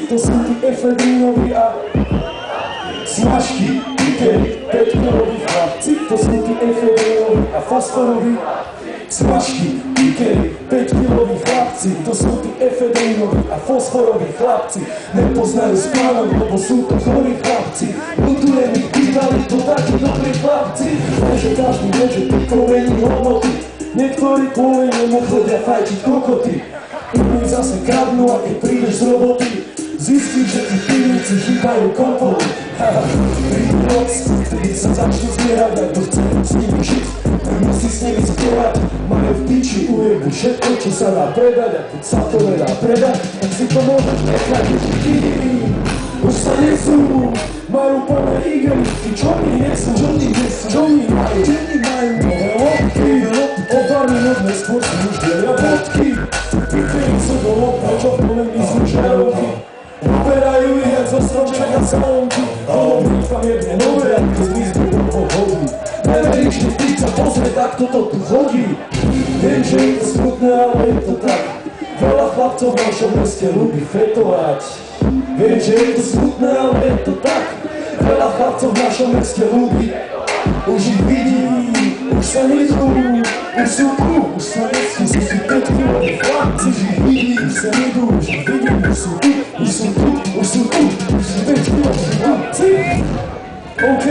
to sú tí efedrínoví a smažky, pikery, 5-kiloví chlapci, to sú tí efedrínoví a fosforoví. Smažky, pikery, 5-kiloví chlapci, to sú tí efedrínoví a fosforoví chlapci. Nepoznajú spánok, lebo sú to chorí chlapci. Budujení, bývali to takí dobrí chlapci. Takže každý vie, že to provení hodnoty. Niektorí kvôli nemu chodia fajčiť kokoty. Iní zase kradnú, a keď prídeš z roboty, zistíš, že tí pivníci chýbajú kompoty. Prídu noc, vtedy sa začnú zbierať, ak to chce s nimi žiť, tak musí s nimi spievať. Majú v piči, ujebu všetko, čo sa dá predať, a keď sa to nedá predať, tak si to môžeš nechať. Už sa nesú, majú plné igelitky, čo mi nesú, čo mi majú nové lopky, o 2 minút neskôr si už delia bodky. Pikery sú do lopka, čo v plnení sú žarovky. Uberajú ich jak zo stromčeka salónky. Holobník tam jedne nové, ak to zmizne do pohodí. Neveríš, keď ty sa pozrie, tak toto tu chodí. Viem, že je to smutné, ale je to tak. Veľa chlapcov v našom meste ľúbi fetovať. Viem, že je to smutné, ale je to tak. Veľa chlapcov v našom meste ľúbi. Už ich vidím, už sa nedú, už sú tu, už sa nesú, sú si 5-kiloví chlapci, už ich vidím, už sa nedú, už ich vidím, už sú tu, už sú tu, už sú 5-kiloví chlapci. OK.